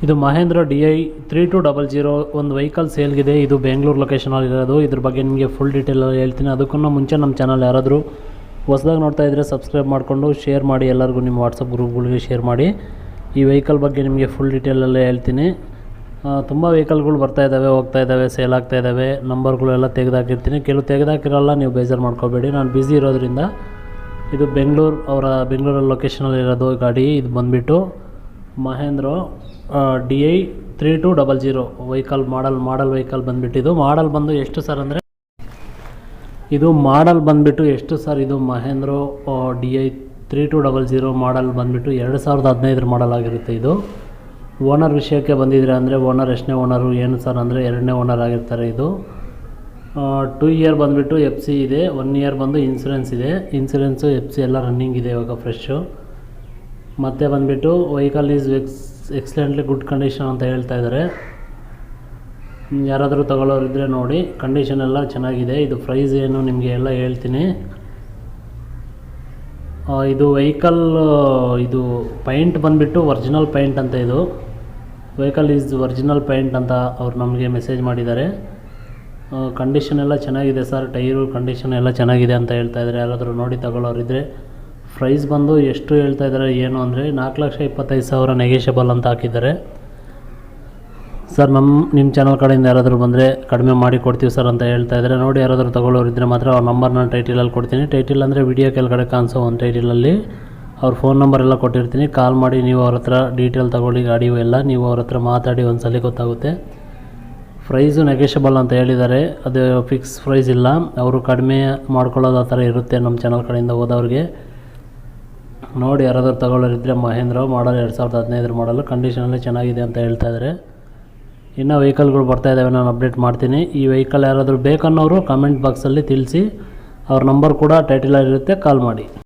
ಇದು ಮಹೇಂದ್ರ DI 3200 ಒಂದು vehicle ಸೇಲ್ಗಿದೆ. ಇದು ಬೆಂಗಳೂರು ಲೊಕೇಶನಲ್ಲಿ ಇರೋದು. ಇದ್ರ ಬಗ್ಗೆ ನಿಮಗೆ ಫುಲ್ ಡೀಟೇಲ್ ಹೇಳ್ತೀನಿ. ಅದಕ್ಕೂ ಮುಂಚೆ ನಮ್ಮ ಚಾನಲ್ ಯಾರಾದರೂ ಹೊಸದಾಗಿ ನೋಡ್ತಾ ಇದ್ದರೆ ಸಬ್ಸ್ಕ್ರೈಬ್ ಮಾಡಿಕೊಂಡು ಶೇರ್ ಮಾಡಿ, ಎಲ್ಲರಿಗೂ ನಿಮ್ಮ ವಾಟ್ಸಪ್ ಗ್ರೂಪ್ಗಳಿಗೆ ಶೇರ್ ಮಾಡಿ. ಈ ವೆಹಿಕಲ್ ಬಗ್ಗೆ ನಿಮಗೆ ಫುಲ್ ಡೀಟೇಲಲ್ಲೇ ಹೇಳ್ತೀನಿ. ತುಂಬ ವೆಹಿಕಲ್ಗಳು ಬರ್ತಾ ಇದ್ದಾವೆ, ಹೋಗ್ತಾ ಇದ್ದಾವೆ, ಸೇಲ್ ಆಗ್ತಾ ಇದ್ದಾವೆ. ನಂಬರ್ಗಳೆಲ್ಲ ತೆಗೆದಾಕಿರ್ತೀನಿ. ಕೆಲವು ತೆಗೆದಾಕಿರಲ್ಲ, ನೀವು ಬೇಜಾರು ಮಾಡ್ಕೋಬೇಡಿ, ನಾನು ಬ್ಯುಸಿ ಇರೋದ್ರಿಂದ. ಇದು ಬೆಂಗಳೂರಲ್ಲಿ ಲೊಕೇಶನಲ್ಲಿ ಇರೋದು ಗಾಡಿ. ಇದು ಬಂದುಬಿಟ್ಟು Mahindra DI 3200 vehicle model vehicle ಬಂದುಬಿಟ್ಟು ಇದು ಮಾಡಲ್ ಬಂದು ಎಷ್ಟು ಸರ್ ಅಂದರೆ ಇದು ಮಹೇಂದ್ರ DI 3200 ಮಾಡಲ್ ಬಂದುಬಿಟ್ಟು 2015 ಮಾಡಲ್ ಆಗಿರುತ್ತೆ. ಇದು ಓನರ್ ವಿಷಯಕ್ಕೆ ಬಂದಿದ್ರೆ ಅಂದರೆ ಓನರ್ ಎಷ್ಟನೇ ಓನರು ಏನು ಸರ್ ಅಂದರೆ 2ನೇ ಓನರ್ ಆಗಿರ್ತಾರೆ. ಇದು 2 ಇಯರ್ ಬಂದುಬಿಟ್ಟು FC ಇದೆ, 1 ಇಯರ್ ಬಂದು ಇನ್ಸೂರೆನ್ಸ್ ಇದೆ. ಇನ್ಸೂರೆನ್ಸು FC ಎಲ್ಲ ರನ್ನಿಂಗ್ ಇದೆ ಇವಾಗ ಫ್ರೆಶ್ಶು. ಮತ್ತು ಬಂದುಬಿಟ್ಟು ವೆಹಿಕಲ್ ಈಸ್ ಎಕ್ಸಲೆಂಟ್ಲಿ ಗುಡ್ ಕಂಡೀಷನ್ ಅಂತ ಹೇಳ್ತಾ ಇದ್ದಾರೆ. ಯಾರಾದರೂ ತಗೊಳ್ಳೋರಿದ್ದರೆ ನೋಡಿ, ಕಂಡೀಷನ್ ಎಲ್ಲ ಚೆನ್ನಾಗಿದೆ. ಇದು ಪ್ರೈಸ್ ಏನು ನಿಮಗೆ ಎಲ್ಲ ಹೇಳ್ತೀನಿ. ಇದು ವೆಹಿಕಲ್ ಇದು ಪೈಂಟ್ ಬಂದುಬಿಟ್ಟು ಒರಿಜಿನಲ್ ಪೈಂಟ್ ಅಂತ. ಇದು ವೆಹಿಕಲ್ ಈಸ್ ಒರಿಜಿನಲ್ ಪೈಂಟ್ ಅಂತ ಅವ್ರು ನಮಗೆ ಮೆಸೇಜ್ ಮಾಡಿದ್ದಾರೆ. ಕಂಡೀಷನ್ ಎಲ್ಲ ಚೆನ್ನಾಗಿದೆ ಸರ್, ಟೈರು ಕಂಡೀಷನ್ ಎಲ್ಲ ಚೆನ್ನಾಗಿದೆ ಅಂತ ಹೇಳ್ತಾ ಇದ್ದಾರೆ. ಯಾರಾದರೂ ನೋಡಿ ತಗೊಳ್ಳೋರಿದ್ದರೆ ಪ್ರೈಸ್ ಬಂದು ಎಷ್ಟು ಹೇಳ್ತಾ ಇದ್ದಾರೆ ಏನು ಅಂದರೆ 4,25,000 ನೆಗೆಷಬಲ್ ಅಂತ ಹಾಕಿದ್ದಾರೆ ಸರ್. ನಿಮ್ಮ ಚಾನಲ್ ಕಡೆಯಿಂದ ಯಾರಾದರೂ ಬಂದರೆ ಕಡಿಮೆ ಮಾಡಿ ಕೊಡ್ತೀವಿ ಸರ್ ಅಂತ ಹೇಳ್ತಾ ಇದ್ದಾರೆ. ನೋಡಿ, ಯಾರಾದರೂ ತಗೊಳ್ಳೋರಿದ್ದರೆ ಮಾತ್ರ ಅವ್ರ ನಂಬರ್ನ ಟೈಟಲಲ್ಲಿ ಕೊಡ್ತೀನಿ. ಟೈಟಲ್ ಅಂದರೆ ವಿಡಿಯೋ ಕೆಳಗಡೆ ಕಾಣಿಸೋ ಒಂದು ಟೈಟಲಲ್ಲಿ ಅವ್ರ ಫೋನ್ ನಂಬರ್ ಎಲ್ಲ ಕೊಟ್ಟಿರ್ತೀನಿ. ಕಾಲ್ ಮಾಡಿ ನೀವು ಅವ್ರ ಹತ್ರ ಡೀಟೇಲ್ ತಗೊಳ್ಳಿ, ಗಾಡಿ ಎಲ್ಲ ನೀವು ಅವ್ರ ಹತ್ರ ಮಾತಾಡಿ ಒಂದು ಸಲ ಗೊತ್ತಾಗುತ್ತೆ. ಪ್ರೈಸು ನೆಗೆಷಬಲ್ ಅಂತ ಹೇಳಿದ್ದಾರೆ, ಅದು ಫಿಕ್ಸ್ ಪ್ರೈಸ್ ಇಲ್ಲ. ಅವರು ಕಡಿಮೆ ಮಾಡ್ಕೊಳ್ಳೋದು ಆ ಥರ ಇರುತ್ತೆ ನಮ್ಮ ಚಾನಲ್ ಕಡೆಯಿಂದ ಹೋದವ್ರಿಗೆ. ನೋಡಿ, ಯಾರಾದರೂ ತಗೊಳ್ಳೋರಿದ್ದರೆ ಮಹೇಂದ್ರ ಮಾಡಲ್ 2015 ಮಾಡಲು ಕಂಡೀಷನಲ್ಲಿ ಚೆನ್ನಾಗಿದೆ ಅಂತ ಹೇಳ್ತಾ ಇದ್ದಾರೆ. ಇನ್ನೂ ವೆಹಿಕಲ್ಗಳು ಬರ್ತಾ ಇದ್ದಾವೆ, ನಾನು ಅಪ್ಡೇಟ್ ಮಾಡ್ತೀನಿ. ಈ ವೆಹಿಕಲ್ ಯಾರಾದರೂ ಬೇಕನ್ನೋರು ಕಮೆಂಟ್ ಬಾಕ್ಸಲ್ಲಿ ತಿಳಿಸಿ. ಅವ್ರ ನಂಬರ್ ಕೂಡ ಟೈಟಲಲ್ಲಿರುತ್ತೆ, ಕಾಲ್ ಮಾಡಿ.